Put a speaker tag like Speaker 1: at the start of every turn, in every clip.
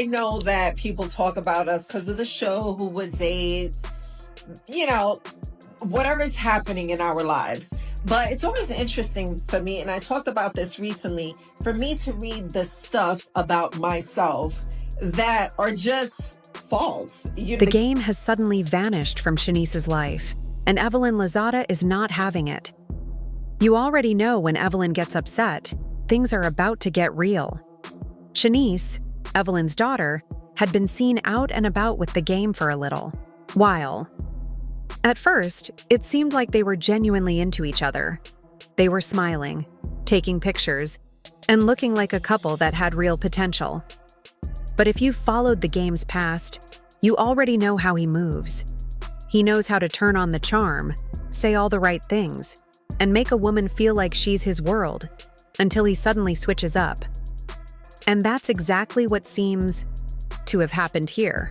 Speaker 1: I know that people talk about us because of the show, who would date, you know, whatever's happening in our lives. But it's always interesting for me, and I talked about this recently, for me to read the stuff about myself that are just false.
Speaker 2: The game has suddenly vanished from Shanice's life, and Evelyn Lozada is not having it. You already know when Evelyn gets upset, things are about to get real. Shanice, Evelyn's daughter, had been seen out and about with the game for a little while. At first, it seemed like they were genuinely into each other. They were smiling, taking pictures, and looking like a couple that had real potential. But if you've followed the game's past, you already know how he moves. He knows how to turn on the charm, say all the right things, and make a woman feel like she's his world, until he suddenly switches up. And that's exactly what seems to have happened here.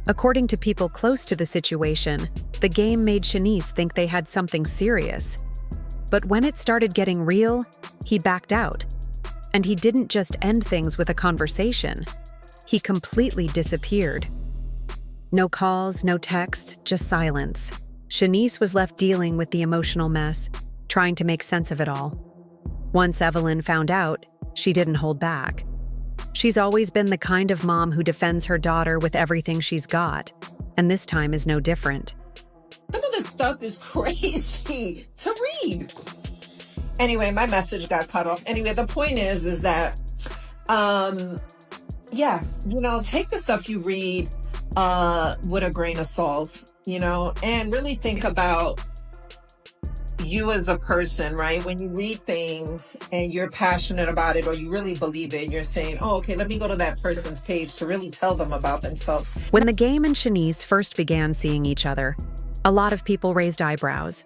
Speaker 2: According to people close to the situation, the game made Shanice think they had something serious. But when it started getting real, he backed out. And he didn't just end things with a conversation. He completely disappeared. No calls, no text, just silence. Shanice was left dealing with the emotional mess, trying to make sense of it all. Once Evelyn found out, she didn't hold back. She's always been the kind of mom who defends her daughter with everything she's got, and this time is no different.
Speaker 1: Some of this stuff is crazy to read. Anyway, my message got cut off. Anyway, the point is that, take the stuff you read with a grain of salt, and really think about you as a person, right? When you read things and you're passionate about it or you really believe it, you're saying, oh, okay, let me go to that person's page to really tell them about themselves.
Speaker 2: When the game and Shanice first began seeing each other, a lot of people raised eyebrows.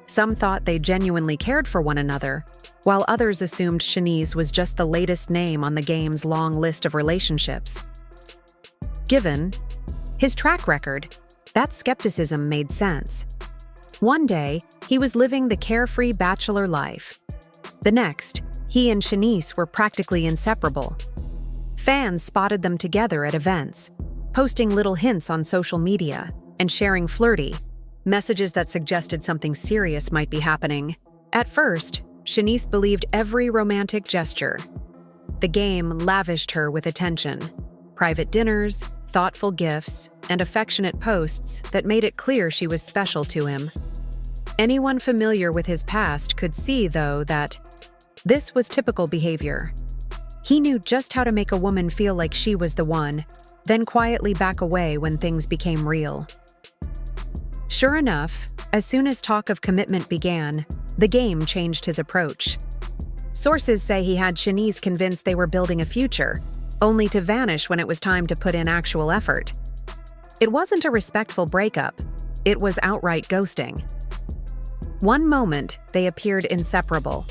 Speaker 2: Some thought they genuinely cared for one another, while others assumed Shanice was just the latest name on the game's long list of relationships. Given his track record, that skepticism made sense. One day, he was living the carefree bachelor life. The next, he and Shanice were practically inseparable. Fans spotted them together at events, posting little hints on social media and sharing flirty messages that suggested something serious might be happening. At first, Shanice believed every romantic gesture. The game lavished her with attention, private dinners, thoughtful gifts, and affectionate posts that made it clear she was special to him. Anyone familiar with his past could see, though, that this was typical behavior. He knew just how to make a woman feel like she was the one, then quietly back away when things became real. Sure enough, as soon as talk of commitment began, the game changed his approach. Sources say he had Shanice convinced they were building a future, only to vanish when it was time to put in actual effort. It wasn't a respectful breakup, it was outright ghosting. One moment, they appeared inseparable.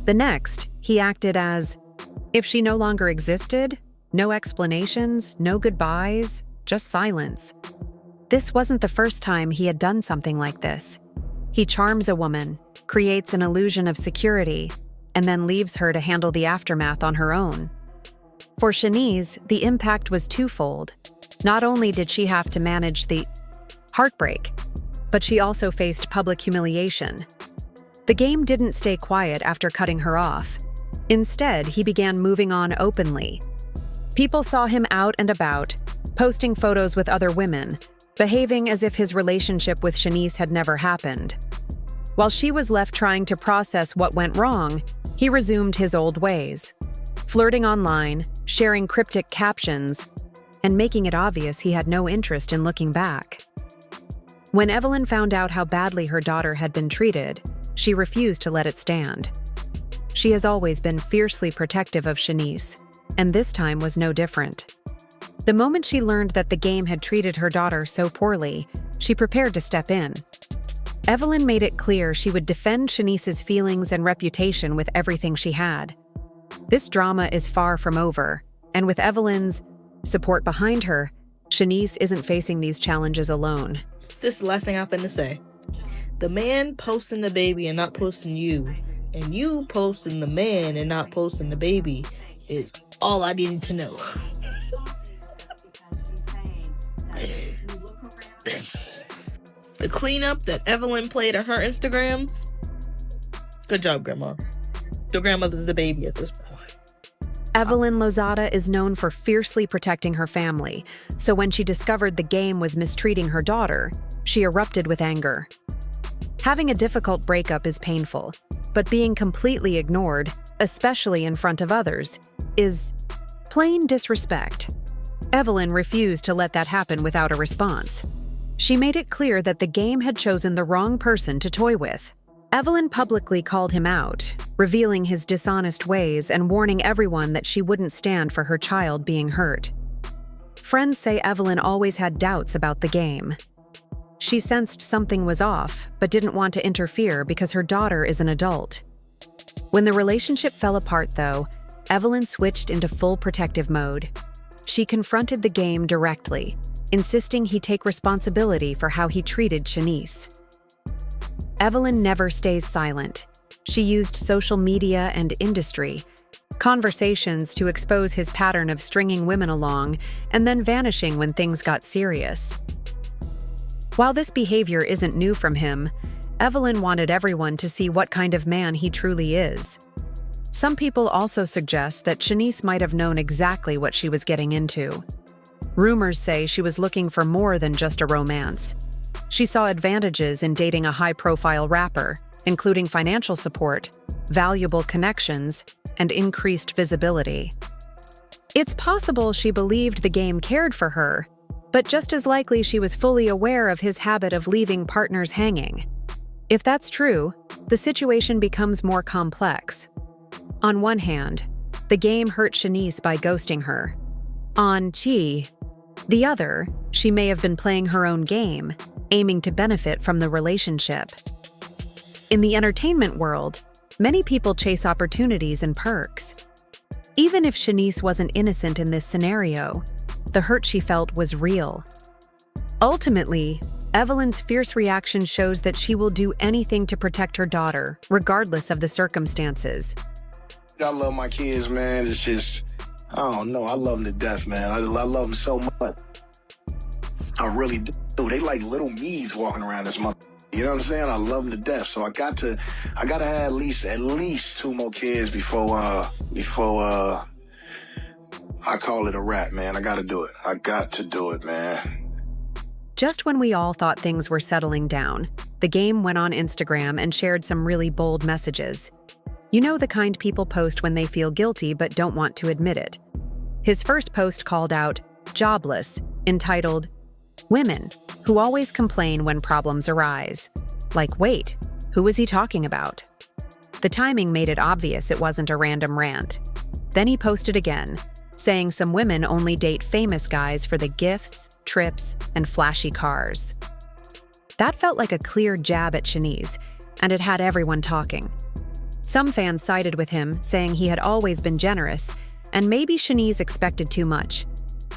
Speaker 2: The next, he acted as if she no longer existed, no explanations, no goodbyes, just silence. This wasn't the first time he had done something like this. He charms a woman, creates an illusion of security, and then leaves her to handle the aftermath on her own. For Shanice, the impact was twofold. Not only did she have to manage the heartbreak, but she also faced public humiliation. The game didn't stay quiet after cutting her off. Instead, he began moving on openly. People saw him out and about, posting photos with other women, behaving as if his relationship with Shanice had never happened. While she was left trying to process what went wrong, he resumed his old ways, flirting online, sharing cryptic captions, and making it obvious he had no interest in looking back. When Evelyn found out how badly her daughter had been treated, she refused to let it stand. She has always been fiercely protective of Shanice, and this time was no different. The moment she learned that the game had treated her daughter so poorly, she prepared to step in. Evelyn made it clear she would defend Shanice's feelings and reputation with everything she had. This drama is far from over, and with Evelyn's support behind her, Shanice isn't facing these challenges alone.
Speaker 3: This is the last thing I'm finna say. The man posting the baby and not posting you, and you posting the man and not posting the baby is all I needed to know. The cleanup that Evelyn played on her Instagram. Good job, Grandma. Your grandmother's the baby at this point.
Speaker 2: Evelyn Lozada is known for fiercely protecting her family, so when she discovered the game was mistreating her daughter, she erupted with anger. Having a difficult breakup is painful, but being completely ignored, especially in front of others, is plain disrespect. Evelyn refused to let that happen without a response. She made it clear that the game had chosen the wrong person to toy with. Evelyn publicly called him out, revealing his dishonest ways and warning everyone that she wouldn't stand for her child being hurt. Friends say Evelyn always had doubts about the game. She sensed something was off, but didn't want to interfere because her daughter is an adult. When the relationship fell apart, though, Evelyn switched into full protective mode. She confronted the game directly, insisting he take responsibility for how he treated Shanice. Evelyn never stays silent. She used social media and industry, conversations to expose his pattern of stringing women along and then vanishing when things got serious. While this behavior isn't new from him, Evelyn wanted everyone to see what kind of man he truly is. Some people also suggest that Shanice might have known exactly what she was getting into. Rumors say she was looking for more than just a romance. She saw advantages in dating a high-profile rapper, including financial support, valuable connections, and increased visibility. It's possible she believed the game cared for her, but just as likely she was fully aware of his habit of leaving partners hanging. If that's true, the situation becomes more complex. On one hand, the game hurt Shanice by ghosting her. On the other, she may have been playing her own game, aiming to benefit from the relationship. In the entertainment world, many people chase opportunities and perks. Even if Shanice wasn't innocent in this scenario, the hurt she felt was real. Ultimately, Evelyn's fierce reaction shows that she will do anything to protect her daughter, regardless of the circumstances.
Speaker 4: I love my kids, man. It's just, I don't know. I love them to death, man. I love them so much. I really do. They like little me's walking around this month. You know what I'm saying? I love them to death. So I gotta have at least 2 more kids before I call it a wrap, man. I gotta do it. I got to do it, man.
Speaker 2: Just when we all thought things were settling down, the game went on Instagram and shared some really bold messages. You know, the kind people post when they feel guilty but don't want to admit it. His first post called out "jobless," entitled "Women who always complain when problems arise." Like, wait, who was he talking about? The timing made it obvious it wasn't a random rant. Then he posted again, saying some women only date famous guys for the gifts, trips, and flashy cars. That felt like a clear jab at Shanice, and it had everyone talking. Some fans sided with him, saying he had always been generous, and maybe Shanice expected too much.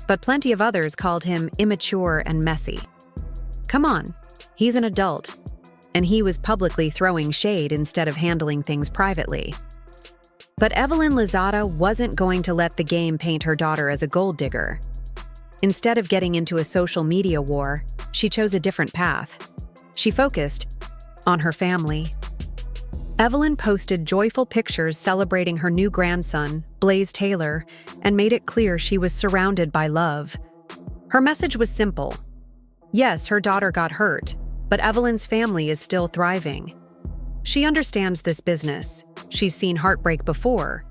Speaker 2: But plenty of others called him immature and messy. Come on, he's an adult, and he was publicly throwing shade instead of handling things privately. But Evelyn Lozada wasn't going to let the game paint her daughter as a gold digger. Instead of getting into a social media war, she chose a different path. She focused on her family. Evelyn posted joyful pictures celebrating her new grandson, Blaze Taylor, and made it clear she was surrounded by love. Her message was simple. Yes, her daughter got hurt, but Evelyn's family is still thriving. She understands this business. She's seen heartbreak before,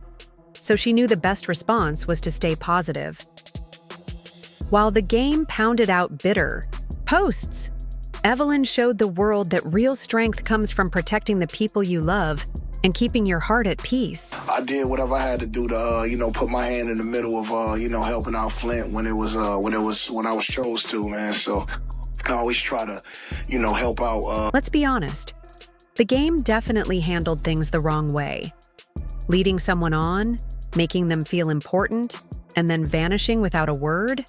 Speaker 2: so she knew the best response was to stay positive. While the game pounded out bitter posts, Evelyn showed the world that real strength comes from protecting the people you love and keeping your heart at peace.
Speaker 4: I did whatever I had to do to, put my hand in the middle of, helping out Flint when I was chose to, man. So I always try to, help out.
Speaker 2: Let's be honest. The game definitely handled things the wrong way. Leading someone on, making them feel important, and then vanishing without a word?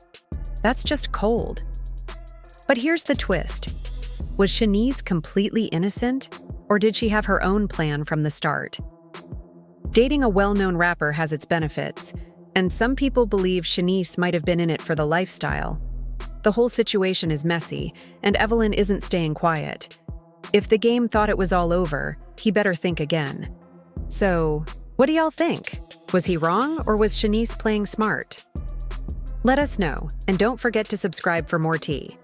Speaker 2: That's just cold. But here's the twist. Was Shanice completely innocent, or did she have her own plan from the start? Dating a well-known rapper has its benefits, and some people believe Shanice might have been in it for the lifestyle. The whole situation is messy, and Evelyn isn't staying quiet. If the game thought it was all over, he better think again. So, what do y'all think? Was he wrong, or was Shanice playing smart? Let us know, and don't forget to subscribe for more tea.